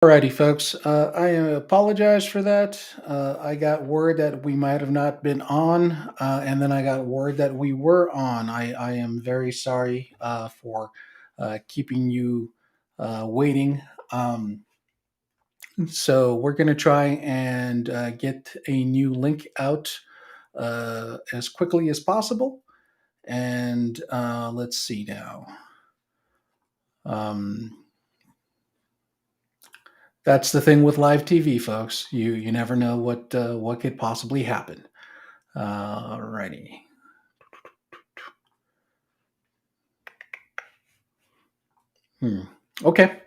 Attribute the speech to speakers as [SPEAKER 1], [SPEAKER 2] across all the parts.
[SPEAKER 1] Alrighty, folks. I apologize for that. I got word that we might have not been on, and then I got word that we were on. I am very sorry for keeping you waiting. Um, so we're going to try and get a new link out as quickly as possible. And let's see now. Um, that's the thing with live TV, folks. You never know what could possibly happen. Alrighty. Hmm. Okay.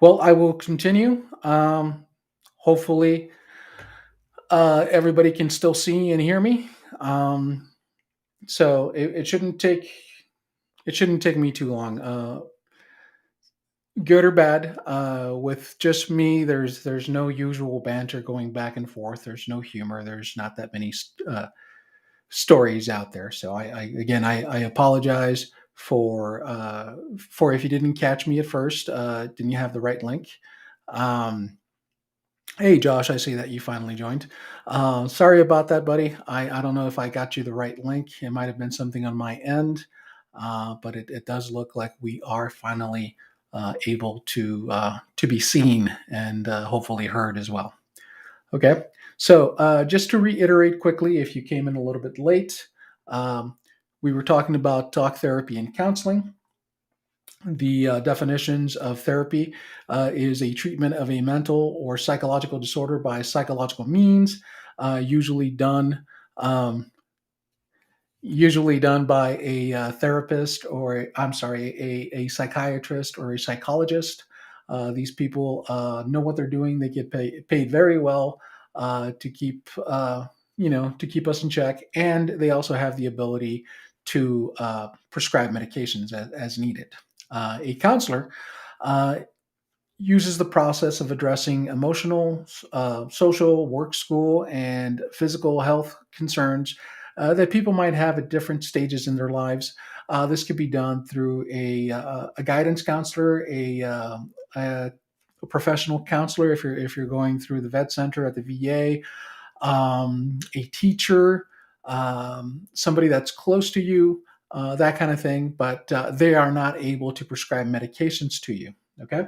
[SPEAKER 1] Well, I will continue. Hopefully, everybody can still see and hear me. Um, so it shouldn't take me too long. Good or bad, with just me, there's no usual banter going back and forth. There's no humor. There's not that many stories out there. So I apologize for if you didn't catch me at first. Didn't you have the right link? Um, hey Josh, I see that you finally joined. Sorry about that, buddy. I don't know if I got you the right link. It might have been something on my end, but it does look like we are finally able to be seen and hopefully heard as well. Okay. So just to reiterate quickly, if you came in a little bit late, um, we were talking about talk therapy and counseling. The definitions of therapy is a treatment of a mental or psychological disorder by psychological means, usually done. Usually done by a therapist or I'm sorry, a psychiatrist or a psychologist. These people know what they're doing. They get paid very well to keep to keep us in check, and they also have the ability to prescribe medications as needed. A counselor uh, uses the process of addressing emotional, social, work, school, and physical health concerns that people might have at different stages in their lives. This could be done through a guidance counselor, a professional counselor if you're going through the vet center at the VA, a teacher, somebody that's close to you, that kind of thing. But they are not able to prescribe medications to you. Okay.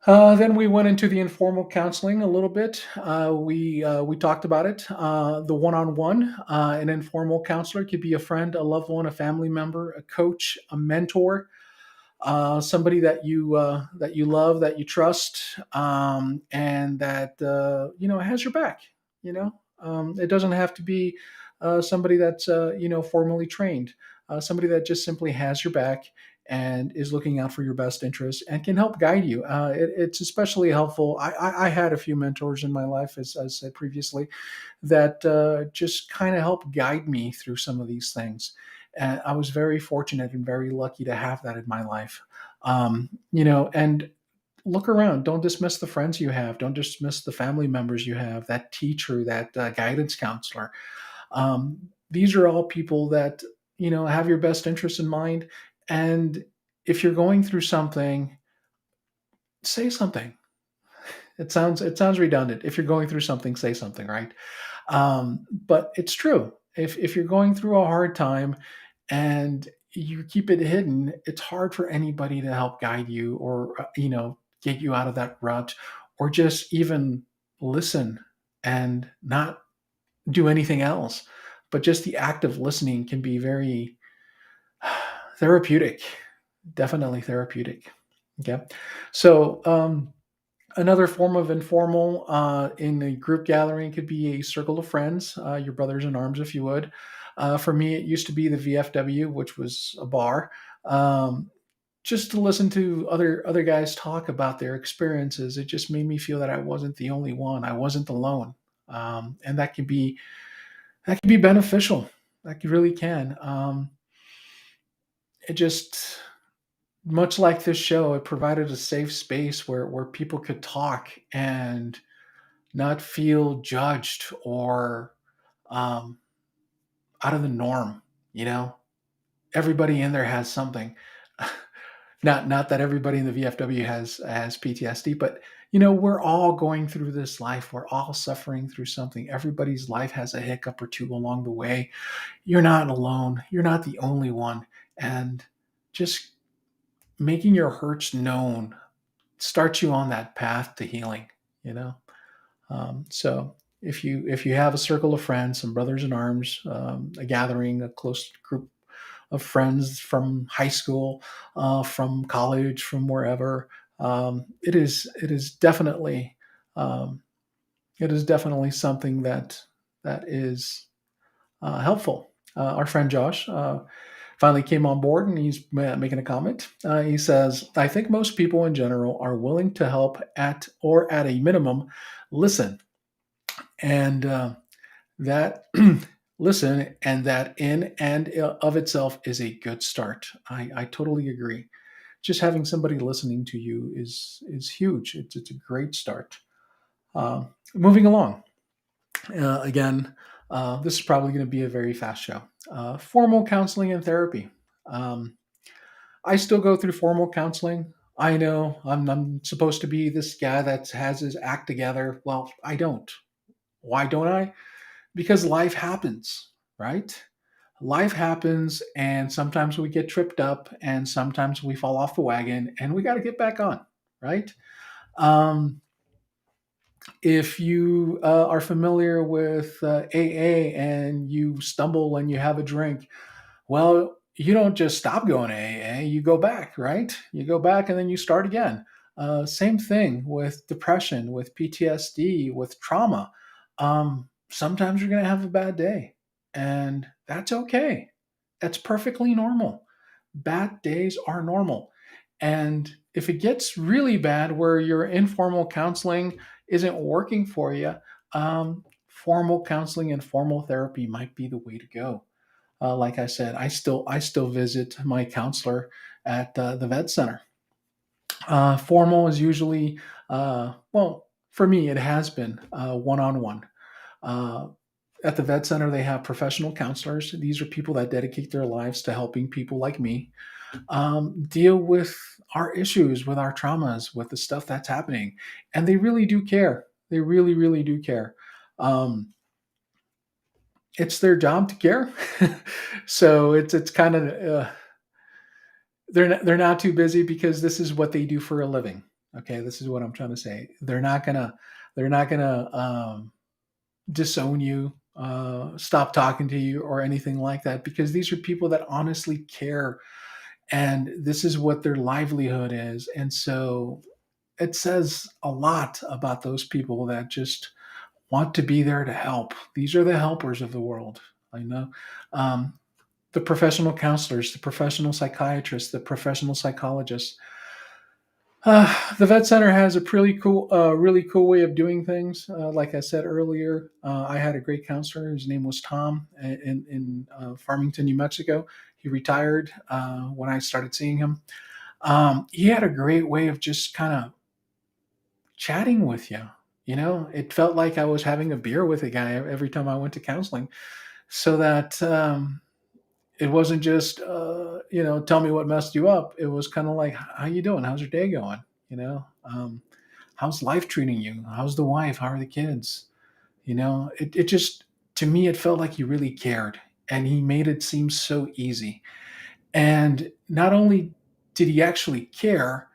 [SPEAKER 1] Then we went into the informal counseling a little bit. We talked about it. The one-on-one, an informal counselor could be a friend, a loved one, a family member, a coach, a mentor, somebody that you love, that you trust, and that has your back. It doesn't have to be somebody that's formally trained. Somebody that just simply has your back and is looking out for your best interests and can help guide you. It's especially helpful. I had a few mentors in my life, as I said previously, that just kind of helped guide me through some of these things. And I was very fortunate and very lucky to have that in my life. And look around. Don't dismiss the friends you have. Don't dismiss the family members you have, that teacher, that guidance counselor. These are all people that, have your best interests in mind. And if you're going through something, say something. It sounds redundant. If you're going through something, say something, right? But it's true. If you're going through a hard time and you keep it hidden, it's hard for anybody to help guide you or get you out of that rut, or just even listen and not do anything else. But just the act of listening can be very therapeutic, definitely therapeutic. Okay, so another form of informal in a group gathering could be a circle of friends, your brothers in arms, if you would. For me, it used to be the VFW, which was a bar, just to listen to other guys talk about their experiences. It just made me feel that I wasn't the only one. I wasn't alone, and that can be beneficial. That really can. It just much like this show, it provided a safe space where people could talk and not feel judged or um, out of the norm. You know, everybody in there has something. Not that everybody in the VFW has PTSD, but we're all going through this life. We're all suffering through something. Everybody's life has a hiccup or two along the way. You're not alone. You're not the only one. And just making your hurts known starts you on that path to healing. You know, so if you have a circle of friends, some brothers in arms, a gathering, a close group of friends from high school, from college, from wherever, it is definitely um, it is definitely something that is helpful. Our friend Josh finally came on board, and he's making a comment. He says, "I think most people in general are willing to help at a minimum, listen, and that listen, and that in and of itself is a good start. I totally agree. Just having somebody listening to you is huge. It's a great start. Moving along. Again, this is probably going to be a very fast show. Formal counseling and therapy. Um, I still go through formal counseling. I know I'm supposed to be this guy that has his act together. Well, I don't. Why don't I? Because life happens, right? Life happens, and sometimes we get tripped up, and sometimes we fall off the wagon, and we got to get back on, right? Um, if you are familiar with AA and you stumble and you have a drink, well, you don't just stop going to AA, you go back, right? You go back and then you start again. Same thing with depression, with PTSD, with trauma. Sometimes you're going to have a bad day, and that's okay. That's perfectly normal. Bad days are normal. And if it gets really bad where your informal counseling isn't working for you, formal counseling and formal therapy might be the way to go. Like I said, I still visit my counselor at the vet center. Formal is usually, well, for me, it has been one on one. At the vet center, they have professional counselors. These are people that dedicate their lives to helping people like me deal with our issues, with our traumas, with the stuff that's happening. And they really do care. They really, really do care. Um, it's their job to care. So it's kind of they're not too busy because this is what they do for a living. Okay, this is what I'm trying to say. They're not gonna disown you, stop talking to you, or anything like that, because these are people that honestly care, and this is what their livelihood is. And so it says a lot about those people that just want to be there to help. These are the helpers of the world. I know. Um, the professional counselors, the professional psychiatrists, the professional psychologists. The vet center has a really cool way of doing things. Like I said earlier, I had a great counselor. His name was Tom in Farmington, New Mexico. He retired when I started seeing him. He had a great way of just kind of chatting with you. It felt like I was having a beer with a guy every time I went to counseling, so that it wasn't just tell me what messed you up. It was kind of like, how you doing? How's your day going? How's life treating you? How's the wife? How are the kids? It just, to me, it felt like he really cared, and he made it seem so easy. And not only did he actually care,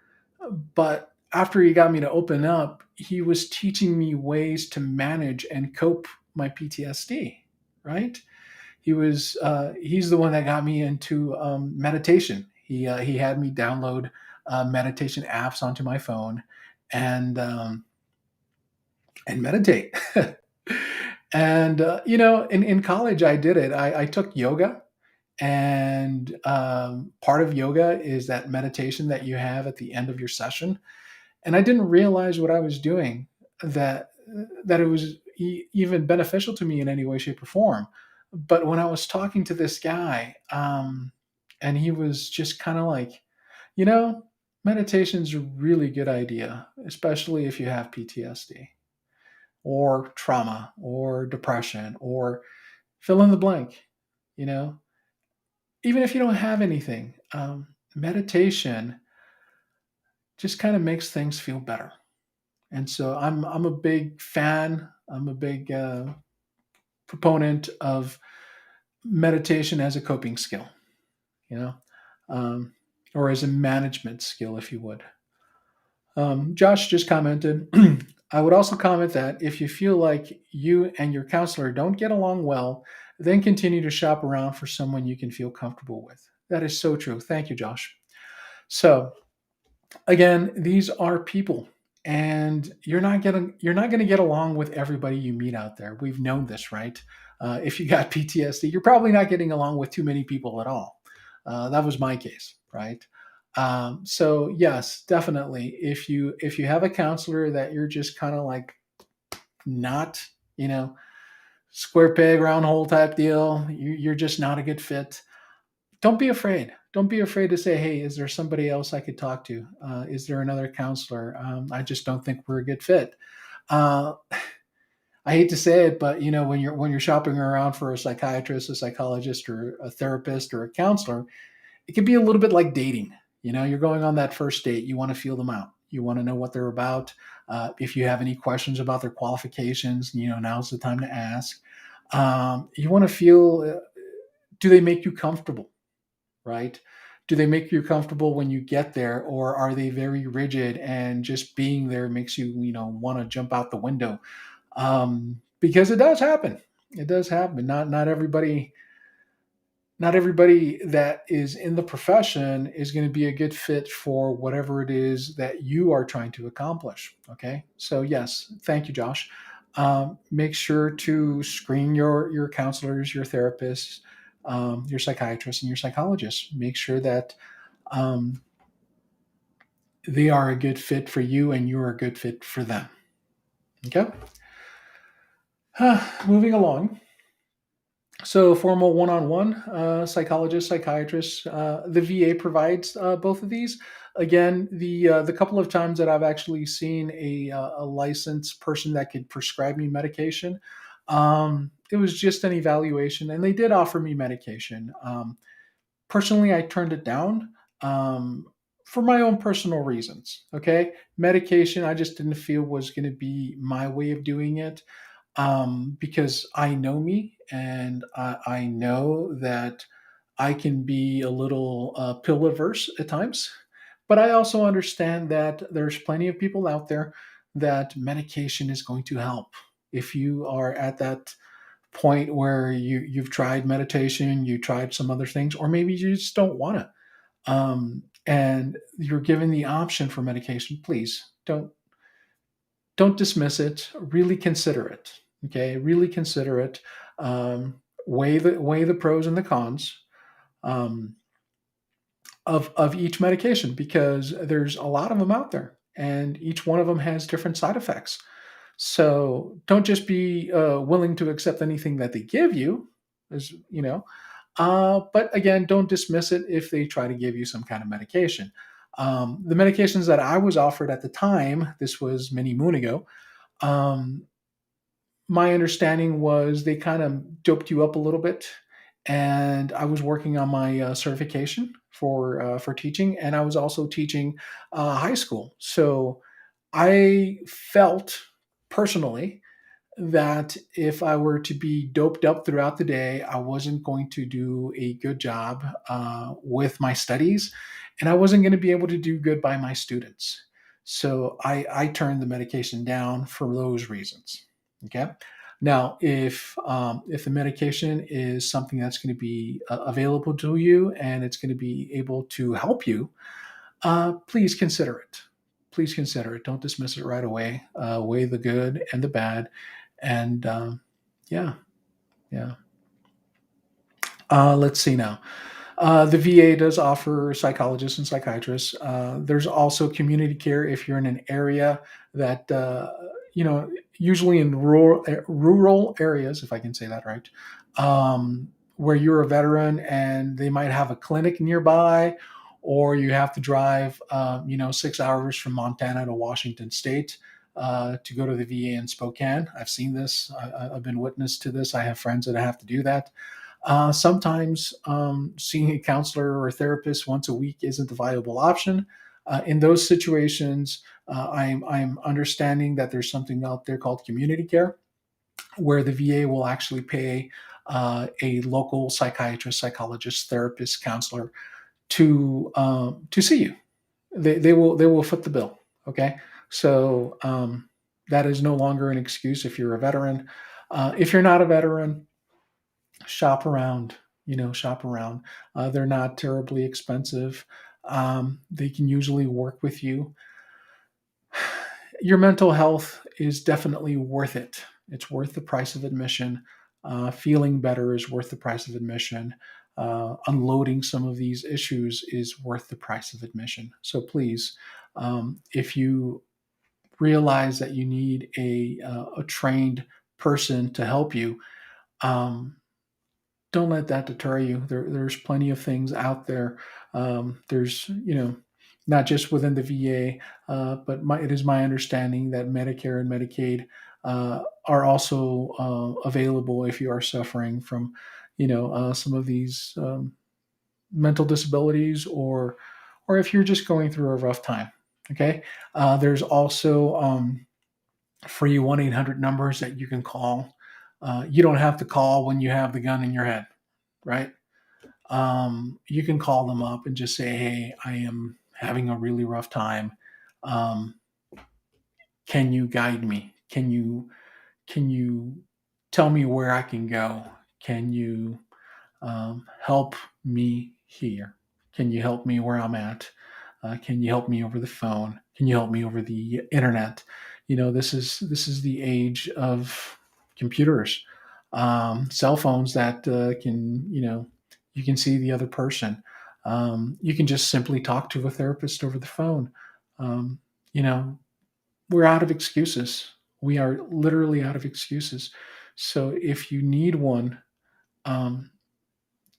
[SPEAKER 1] but after he got me to open up, he was teaching me ways to manage and cope my PTSD, right? He's the one that got me into meditation. He had me download meditation apps onto my phone and meditate. And in college I did it. I took yoga, and part of yoga is that meditation that you have at the end of your session. And I didn't realize what I was doing, that it was even beneficial to me in any way, shape, or form. But when I was talking to this guy, and he was just kind of like, you know, meditation's a really good idea, especially if you have PTSD or trauma or depression or fill in the blank. You know, Even if you don't have anything, meditation. just kind of makes things feel better. And so I'm a big fan. I'm a big proponent of meditation as a coping skill, you know, um, or as a management skill, if you would. Josh just commented. I would also comment that if you feel like you and your counselor don't get along well, then continue to shop around for someone you can feel comfortable with. That is so true. Thank you, Josh. So again, these are people, and you're not going to get along with everybody you meet out there. We've known this, right? If you got PTSD, you're probably not getting along with too many people at all. That was my case, right? So yes, definitely. If you have a counselor that you're just kind of like not, you know, square peg round hole type deal, you're just not a good fit. Don't be afraid. Don't be afraid to say, "Hey, is there somebody else I could talk to? Is there another counselor? I just don't think we're a good fit." Uh, I hate to say it, but when you're shopping around for a psychiatrist, a psychologist, or a therapist, or a counselor, it can be a little bit like dating. You're going on that first date. You want to feel them out. You want to know what they're about. If you have any questions about their qualifications, now's the time to ask. You want to feel, do they make you comfortable? Right? Do they make you comfortable when you get there, or are they very rigid and just being there makes you, want to jump out the window? Because it does happen. It does happen. Not everybody that is in the profession is going to be a good fit for whatever it is that you are trying to accomplish. Okay, so yes, thank you, Josh. Make sure to screen your counselors, your therapists, your psychiatrists, and your psychologists. Make sure that um, they are a good fit for you and you're a good fit for them. Okay. Moving along. So, formal one-on-one psychologist, psychiatrist. The VA provides both of these. Again, the couple of times that I've actually seen a licensed person that could prescribe me medication, it was just an evaluation, and they did offer me medication. Personally, I turned it down for my own personal reasons. Okay, medication I just didn't feel was going to be my way of doing it, because I know me, and I know that I can be a little pill averse at times. But I also understand that there's plenty of people out there that medication is going to help. If you are at that point where you've tried meditation, you tried some other things, or maybe you just don't want to, and you're given the option for medication, please don't dismiss it. Really consider it. Okay, really consider it. Um, weigh the pros and the cons um, of each medication, because there's a lot of them out there, and each one of them has different side effects. So don't just be willing to accept anything that they give you, as you know. But again, don't dismiss it if they try to give you some kind of medication. The medications that I was offered at the time, this was many moon ago, um, my understanding was they kind of doped you up a little bit, and I was working on my certification for teaching, and I was also teaching high school. So I felt personally that if I were to be doped up throughout the day, I wasn't going to do a good job with my studies, and I wasn't going to be able to do good by my students. So I turned the medication down for those reasons. Okay. Now, if the medication is something that's going to be available to you and it's going to be able to help you, please consider it. Please consider it. Don't dismiss it right away. Weigh the good and the bad, and yeah, yeah. Let's see now. The VA does offer psychologists and psychiatrists. There's also community care if you're in an area that usually in rural areas, if I can say that right, where you're a veteran and they might have a clinic nearby, or you have to drive 6 hours from Montana to Washington State to go to the VA in Spokane. I've seen this. I've been witness to this. I have friends that have to do that. Sometimes seeing a counselor or a therapist once a week isn't a viable option. In those situations, I'm understanding that there's something out there called community care, where the VA will actually pay a local psychiatrist, psychologist, therapist, counselor to see you. They will foot the bill. Okay, so that is no longer an excuse if you're a veteran. If you're not a veteran, shop around. Shop around. They're not terribly expensive. They can usually work with you. Your mental health is definitely worth it. It's worth the price of admission. Feeling better is worth the price of admission. Unloading some of these issues is worth the price of admission. So please, if you realize that you need a trained person to help you, um, don't let that deter you. There's plenty of things out there. There's, not just within the VA, but it is my understanding that Medicare and Medicaid are also available if you are suffering from, some of these mental disabilities, or if you're just going through a rough time. Okay. There's also free 1-800 numbers that you can call. You don't have to call when you have the gun in your head, right? You can call them up and just say, "Hey, I am having a really rough time. Um, can you guide me? Can you tell me where I can go? Can you help me here? Can you help me where I'm at? Can you help me over the phone? Can you help me over the internet?" This is the age of computers, cell phones that can you can see the other person. You can just simply talk to a therapist over the phone. Um, you know, we're out of excuses. We are literally out of excuses. So if you need one, um,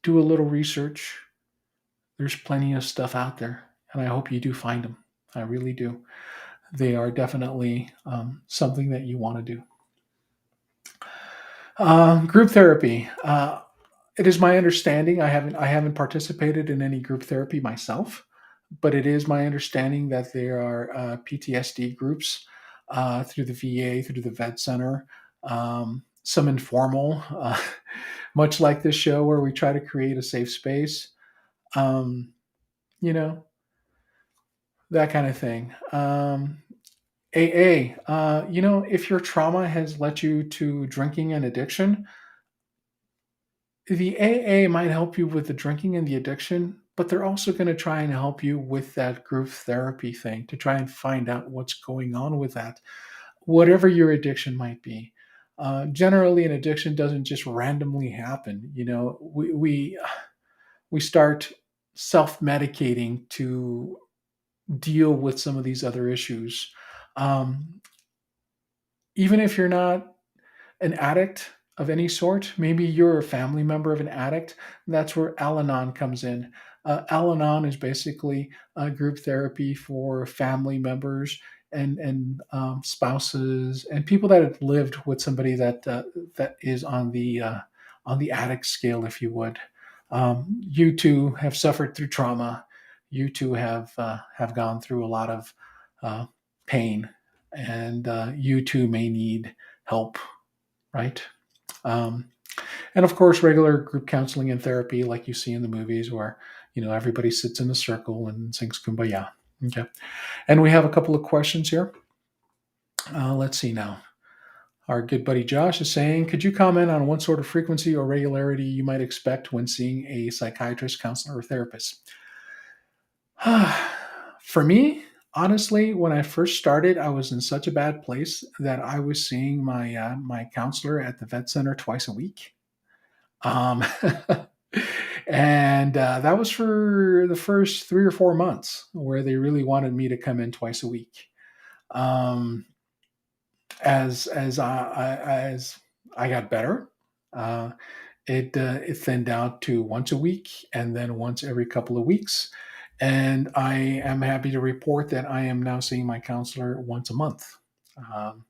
[SPEAKER 1] do a little research. There's plenty of stuff out there, and I hope you do find them. I really do. They are definitely something that you want to do. Group therapy. It is my understanding. I haven't participated in any group therapy myself, but it is my understanding that there are PTSD groups through the VA, through the Vet Center. Some informal, much like this show where we try to create a safe space. Um, you know that kind of thing. AA. If your trauma has led you to drinking and addiction, the AA might help you with the drinking and the addiction, but they're also going to try and help you with that group therapy thing to try and find out what's going on with that, whatever your addiction might be. Generally, an addiction doesn't just randomly happen. We start self medicating to deal with some of these other issues. Um, Even if you're not an addict of any sort, maybe you're a family member of an addict, that's where Al Anon comes in. Al Anon is basically a group therapy for family members and spouses and people that have lived with somebody that is on the addict scale, if you would. You too have suffered through trauma. You too have gone through a lot of uh, pain, and you too may need help, right? Um, and of course, regular group counseling and therapy, like you see in the movies, where everybody sits in a circle and sings "Kumbaya." Okay, and we have a couple of questions here. Let's see now. Our good buddy Josh is saying, "Could you comment on what sort of frequency or regularity you might expect when seeing a psychiatrist, counselor, or therapist?" For me, honestly, when I first started, I was in such a bad place that I was seeing my counselor at the vet center twice a week. Um, and that was for the first 3 or 4 months, where they really wanted me to come in twice a week. Um, as I got better, uh, it thinned out to once a week, and then once every couple of weeks. And I am happy to report that I am now seeing my counselor once a month. Um,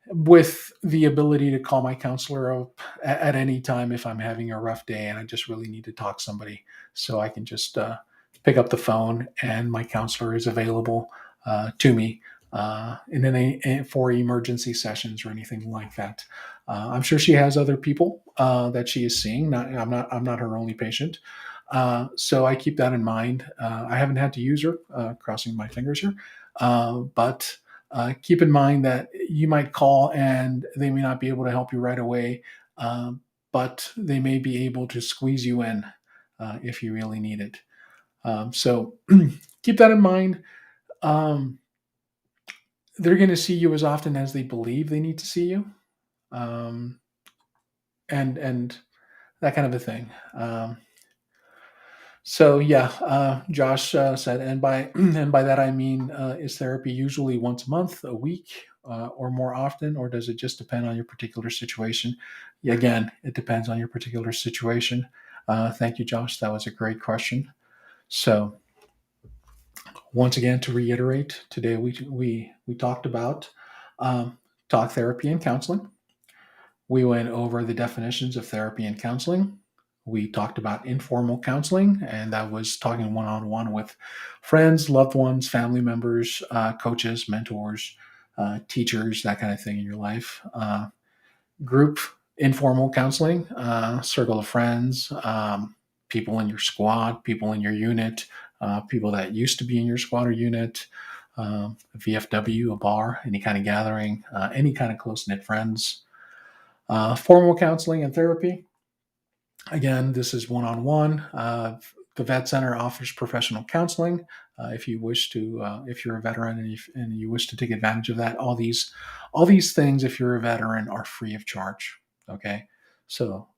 [SPEAKER 1] with the ability to call my counselor up at any time if I'm having a rough day and I just really need to talk to somebody. So I can just pick up the phone, and my counselor is available to me in for emergency sessions or anything like that. I'm sure she has other people that she is seeing. I'm not her only patient. So I keep that in mind. I haven't had to use her, crossing my fingers here, but keep in mind that you might call and they may not be able to help you right away, but they may be able to squeeze you in if you really need it. So keep that in mind. Um, they're going to see you as often as they believe they need to see you, um, and that kind of a thing. So yeah, Josh said, and by and by that I mean, is therapy usually once a month, a week, or more often, or does it just depend on your particular situation? Yeah, again, it depends on your particular situation. Thank you, Josh. That was a great question. So once again, to reiterate, today we talked about talk therapy and counseling. We went over the definitions of therapy and counseling. We talked about informal counseling, and that was talking one on one with friends, loved ones, family members, coaches, mentors, teachers, that kind of thing in your life. Group informal counseling, circle of friends, people in your squad, people in your unit, people that used to be in your squad or unit, VFW, a bar, any kind of gathering, any kind of close knit friends. Formal counseling and therapy. Again, this is one on one. The Vet Center offers professional counseling. If you wish to, if you're a veteran and you wish to take advantage of that, all these things, if you're a veteran, are free of charge. Okay, so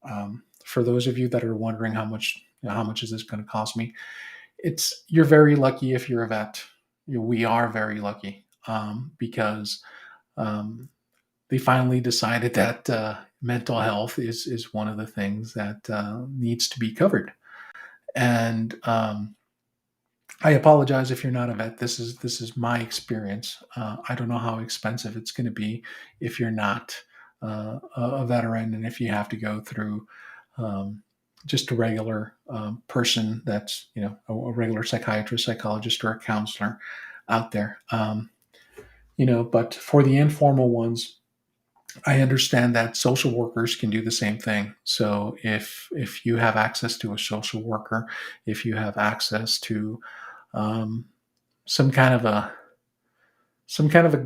[SPEAKER 1] for those of you that are wondering how much is this going to cost me, you're very lucky if you're a vet. We are very lucky because um, they finally decided that mental health is one of the things that needs to be covered. And I apologize if you're not a vet. This is my experience. I don't know how expensive it's going to be if you're not a veteran, and if you have to go through um, just a regular person that's a regular psychiatrist, psychologist, or a counselor out there. But for the informal ones, I understand that social workers can do the same thing. So if you have access to a social worker, if you have access to um, some kind of a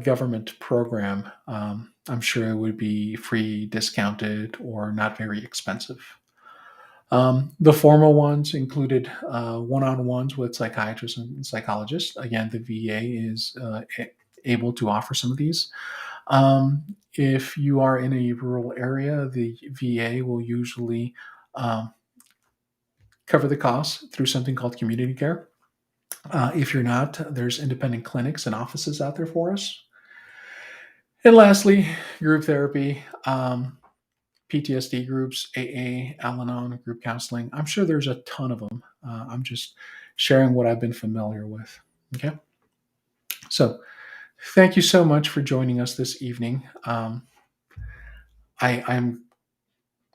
[SPEAKER 1] government program, I'm sure it would be free, discounted, or not very expensive. The formal ones included one-on-ones with psychiatrists and psychologists. Again, the VA is able to offer some of these. If you are in a rural area, the VA will usually um, cover the costs through something called community care. If you're not, there's independent clinics and offices out there for us. And lastly, group therapy, PTSD groups, AA, Al Anon, group counseling. I'm sure there's a ton of them. I'm just sharing what I've been familiar with. Okay. So thank you so much for joining us this evening. I'm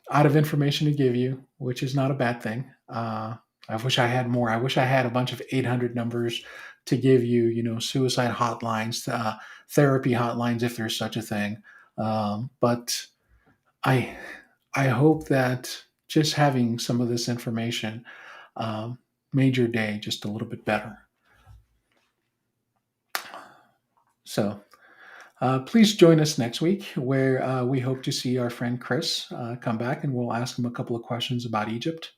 [SPEAKER 1] out of information to give you, which is not a bad thing. I wish I had more. I wish I had a bunch of 800 numbers to give you, suicide hotlines, therapy hotlines, if there's such a thing. But I, I hope that just having some of this information um, made your day just a little bit better. So please join us next week, where we hope to see our friend Chris come back, and we'll ask him a couple of questions about Egypt.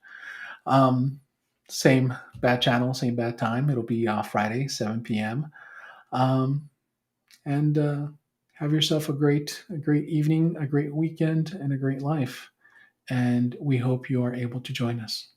[SPEAKER 1] Um, Same bad channel, same bad time. It'll be Friday, 7 p.m. Um, and have yourself a great evening, a great weekend, and a great life. And we hope you are able to join us.